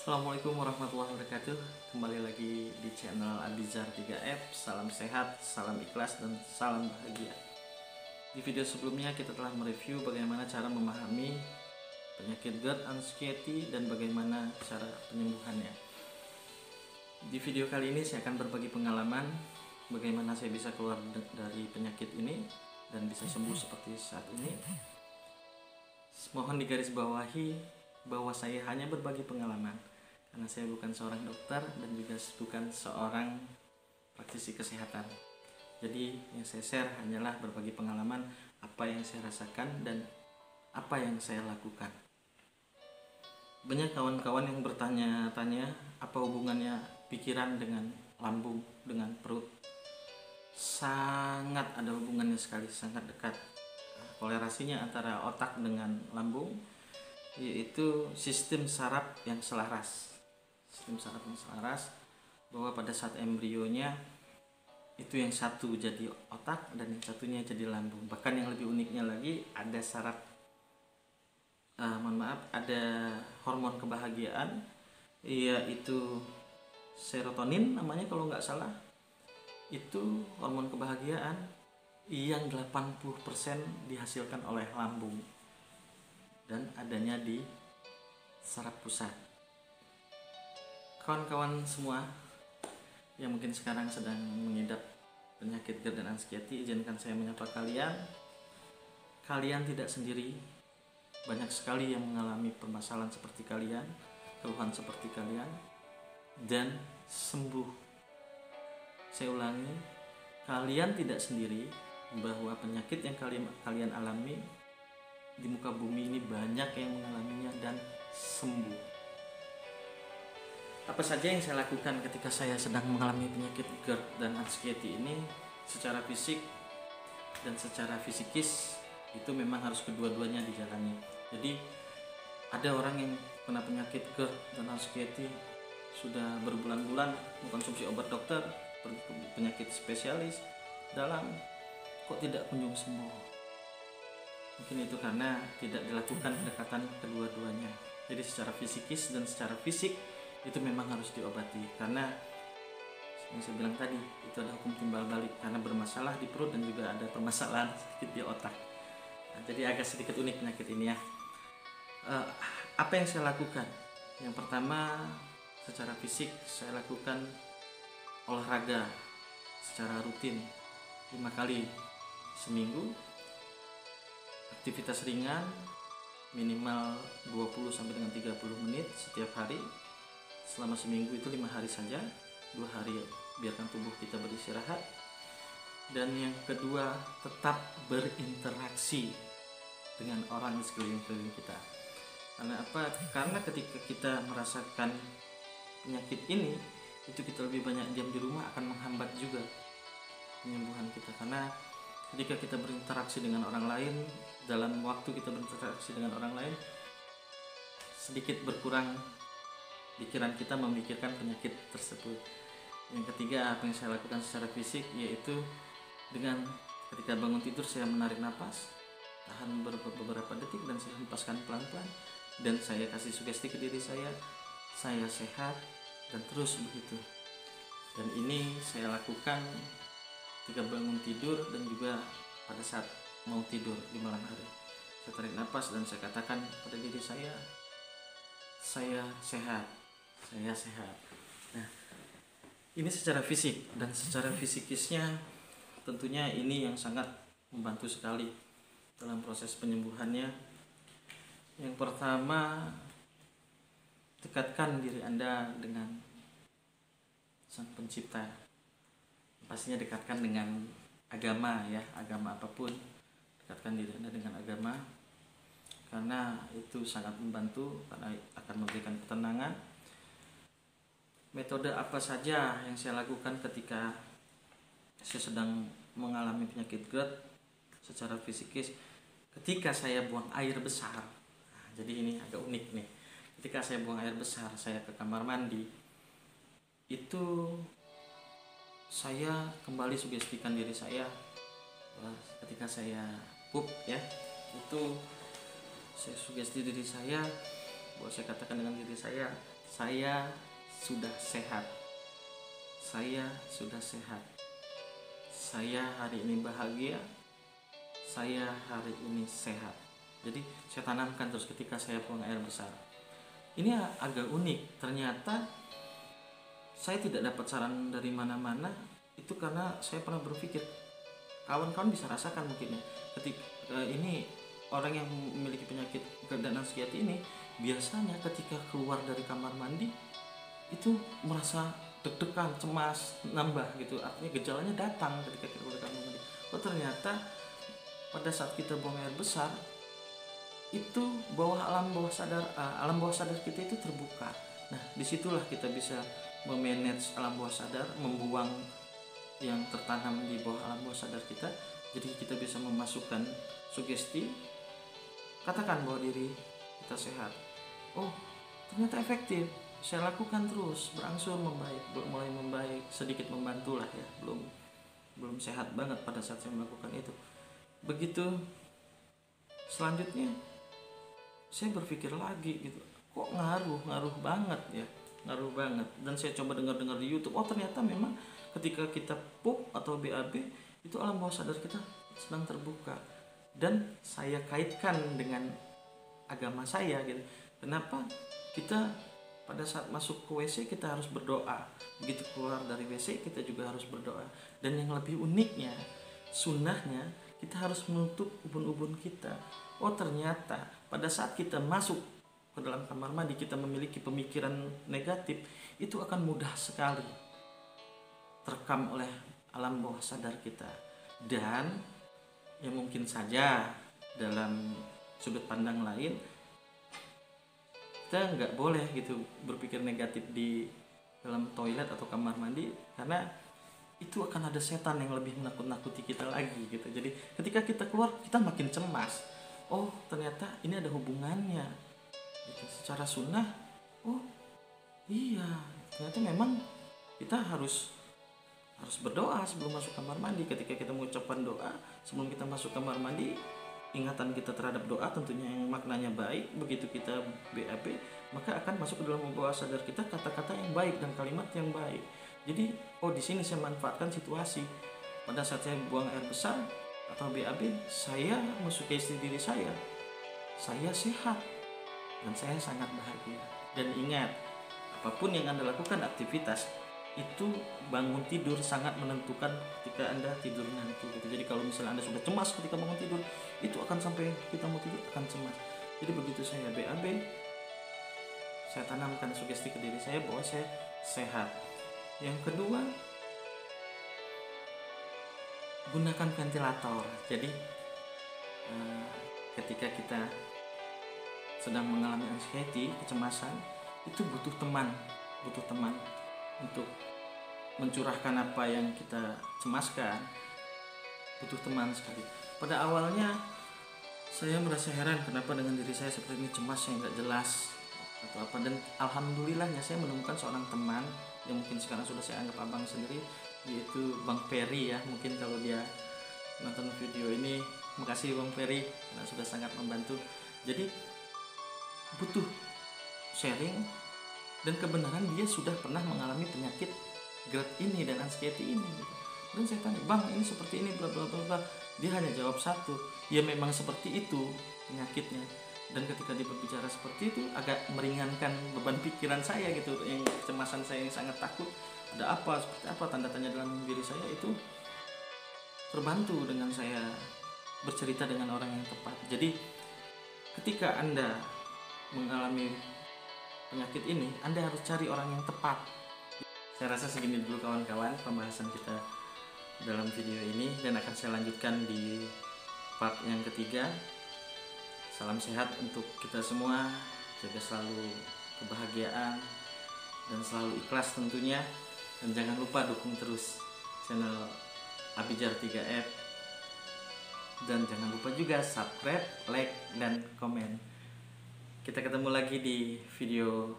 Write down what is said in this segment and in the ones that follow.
Assalamualaikum warahmatullahi wabarakatuh. Kembali lagi di channel Abizar 3F. Salam sehat, salam ikhlas, dan salam bahagia. Di video sebelumnya kita telah mereview bagaimana cara memahami penyakit GERD anxiety dan bagaimana cara penyembuhannya. Di video kali ini saya akan berbagi pengalaman bagaimana saya bisa keluar dari penyakit ini dan bisa sembuh seperti saat ini. Mohon digarisbawahi bahwa saya hanya berbagi pengalaman karena saya bukan seorang dokter dan juga bukan seorang praktisi kesehatan. Jadi yang saya share hanyalah berbagi pengalaman apa yang saya rasakan dan apa yang saya lakukan. Banyak kawan-kawan yang bertanya-tanya apa hubungannya pikiran dengan lambung, dengan perut. Sangat ada hubungannya sekali, sangat dekat. Kolerasinya antara otak dengan lambung yaitu sistem saraf yang selaras. Sistem saraf yang selaras, bahwa pada saat embrionya itu yang satu jadi otak dan yang satunya jadi lambung. Bahkan yang lebih uniknya lagi ada saraf ada hormon kebahagiaan, yaitu serotonin namanya kalau nggak salah. Itu hormon kebahagiaan yang 80% dihasilkan oleh lambung dan adanya di saraf pusat. Kawan-kawan semua yang mungkin sekarang sedang mengidap penyakit GERD dan anxiety, izinkan saya menyapa kalian. Kalian tidak sendiri. Banyak sekali yang mengalami permasalahan seperti kalian, keluhan seperti kalian, dan sembuh. Saya ulangi, kalian tidak sendiri, bahwa penyakit yang kalian alami di muka bumi ini banyak yang mengalaminya dan sembuh. Apa saja yang saya lakukan ketika saya sedang mengalami penyakit GERD dan anxiety ini? Secara fisik dan secara fisikis itu memang harus kedua-duanya dijalani. Jadi ada orang yang kena penyakit GERD dan anxiety sudah berbulan-bulan mengkonsumsi obat dokter, penyakit spesialis dalam, kok tidak kunjung sembuh. Mungkin itu karena tidak dilakukan pendekatan kedua-duanya. Jadi secara fisikis dan secara fisik itu memang harus diobati, karena yang saya bilang tadi itu ada hukum timbal balik, karena bermasalah di perut dan juga ada permasalahan sedikit di otak. Nah, jadi agak sedikit unik penyakit ini ya. Apa yang saya lakukan? Yang pertama, secara fisik saya lakukan olahraga secara rutin 5 kali seminggu. Aktivitas ringan minimal 20 sampai dengan 30 menit setiap hari selama seminggu, itu 5 hari saja. 2 hari biarkan tubuh kita beristirahat. Dan yang kedua, tetap berinteraksi dengan orang di sekeliling kita. Karena apa? Karena ketika kita merasakan penyakit ini, itu kita lebih banyak diam di rumah akan menghambat juga penyembuhan kita. Karena ketika kita berinteraksi dengan orang lain, dalam waktu kita berinteraksi dengan orang lain, sedikit berkurang pikiran kita memikirkan penyakit tersebut. Yang ketiga, apa yang saya lakukan secara fisik, yaitu dengan ketika bangun tidur saya menarik napas, tahan beberapa detik dan saya hempaskan pelan-pelan, dan saya kasih sugesti ke diri saya sehat, dan terus begitu. Dan ini saya lakukan ketika bangun tidur dan juga pada saat mau tidur di malam hari. Saya tarik nafas dan saya katakan pada diri saya sehat, saya sehat. Nah, ini secara fisik, dan secara fisikisnya tentunya ini yang sangat membantu sekali dalam proses penyembuhannya. Yang pertama, dekatkan diri Anda dengan Sang Pencipta. Pastinya dekatkan dengan agama ya, agama apapun, dekatkan diri Anda dengan agama, karena itu sangat membantu, karena akan memberikan ketenangan. Metode apa saja yang saya lakukan ketika saya sedang mengalami penyakit GERD secara fisikis? Ketika saya buang air besar, nah, jadi ini agak unik nih. Ketika saya buang air besar, saya ke kamar mandi, itu saya kembali sugestikan diri saya. Ketika saya pup ya, itu saya sugesti diri saya, bahwa saya katakan dengan diri saya Saya sudah sehat. Saya sudah sehat. Saya hari ini bahagia. Saya hari ini sehat. Jadi saya tanamkan terus ketika saya buang air besar. Ini agak unik. Ternyata saya tidak dapat saran dari mana-mana. Itu karena saya pernah berpikir, kawan-kawan bisa rasakan mungkin ya, ketika ini orang yang memiliki penyakit GERD dan anxiety ini biasanya ketika keluar dari kamar mandi itu merasa deg-degan, cemas, nambah gitu. Artinya gejalanya datang ketika kita keluar dari kamar mandi. Oh ternyata pada saat kita buang air besar itu alam bawah sadar kita itu terbuka. Nah disitulah kita bisa memanage alam bawah sadar, membuang yang tertanam di bawah alam bawah sadar kita. Jadi kita bisa memasukkan sugesti, katakan bahwa diri kita sehat. Oh ternyata efektif, saya lakukan terus, berangsur membaik, mulai membaik, sedikit membantu lah ya. Belum sehat banget pada saat saya melakukan itu. Begitu selanjutnya saya berpikir lagi gitu, kok ngaruh banget ya, ngaruh banget. Dan saya coba dengar di YouTube, oh ternyata memang ketika kita PUP atau BAB itu alam bawah sadar kita sedang terbuka. Dan saya kaitkan dengan agama saya gitu. Kenapa kita pada saat masuk ke WC kita harus berdoa, begitu keluar dari WC kita juga harus berdoa. Dan yang lebih uniknya, sunnahnya, kita harus menutup ubun-ubun kita. Oh ternyata pada saat kita masuk ke dalam kamar mandi, kita memiliki pemikiran negatif, itu akan mudah sekali terekam oleh alam bawah sadar kita. Dan ya mungkin saja dalam sudut pandang lain kita nggak boleh gitu berpikir negatif di dalam toilet atau kamar mandi, karena itu akan ada setan yang lebih menakut-nakuti kita lagi gitu. Jadi ketika kita keluar kita makin cemas. Oh ternyata ini ada hubungannya gitu. Secara sunnah, oh iya ternyata memang kita harus berdoa sebelum masuk kamar mandi. Ketika kita mengucapkan doa sebelum kita masuk kamar mandi, ingatan kita terhadap doa tentunya yang maknanya baik. Begitu kita BAB, maka akan masuk ke dalam bawah sadar kita kata-kata yang baik dan kalimat yang baik. Jadi oh di sini saya manfaatkan situasi pada saat saya buang air besar atau BAB, saya mensugesti diri saya sehat dan saya sangat bahagia. Dan ingat, apapun yang Anda lakukan aktivitas itu, bangun tidur sangat menentukan ketika Anda tidur nanti gitu. Jadi kalau misalnya Anda sudah cemas ketika bangun tidur, itu akan sampai kita mau tidur akan cemas. Jadi begitu saya BAB, saya tanamkan sugesti ke diri saya bahwa saya sehat. Yang kedua, gunakan ventilator. Jadi ketika kita sedang mengalami anxiety, kecemasan, itu butuh teman untuk mencurahkan apa yang kita cemaskan. Butuh teman sekali. Pada awalnya saya merasa heran kenapa dengan diri saya seperti ini, cemas yang nggak jelas atau apa. Dan alhamdulillahnya saya menemukan seorang teman yang mungkin sekarang sudah saya anggap abang sendiri, yaitu Bang Ferry ya. Mungkin kalau dia nonton video ini, makasih Bang Ferry karena sudah sangat membantu. Jadi butuh sharing, dan kebenaran dia sudah pernah mengalami penyakit GERD ini dan anxiety ini. Dan saya tanya, Bang ini seperti ini bla bla bla bla. Dia hanya jawab satu, ya memang seperti itu penyakitnya. Dan ketika dia berbicara seperti itu, agak meringankan beban pikiran saya gitu, yang kecemasan saya yang sangat takut ada apa, seperti apa, tanda tanya dalam diri saya itu terbantu dengan saya bercerita dengan orang yang tepat. Jadi ketika Anda mengalami penyakit ini, Anda harus cari orang yang tepat. Saya rasa segini dulu kawan-kawan pembahasan kita dalam video ini, dan akan saya lanjutkan di part yang ketiga. Salam sehat untuk kita semua, jaga selalu kebahagiaan dan selalu ikhlas tentunya. Dan jangan lupa dukung terus channel Abijar 3F, dan jangan lupa juga subscribe, like, dan komen. Kita ketemu lagi di video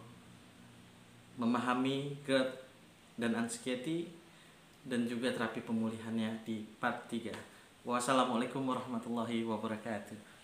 memahami GERD dan anxiety dan juga terapi pemulihannya di part 3. Wassalamualaikum warahmatullahi wabarakatuh.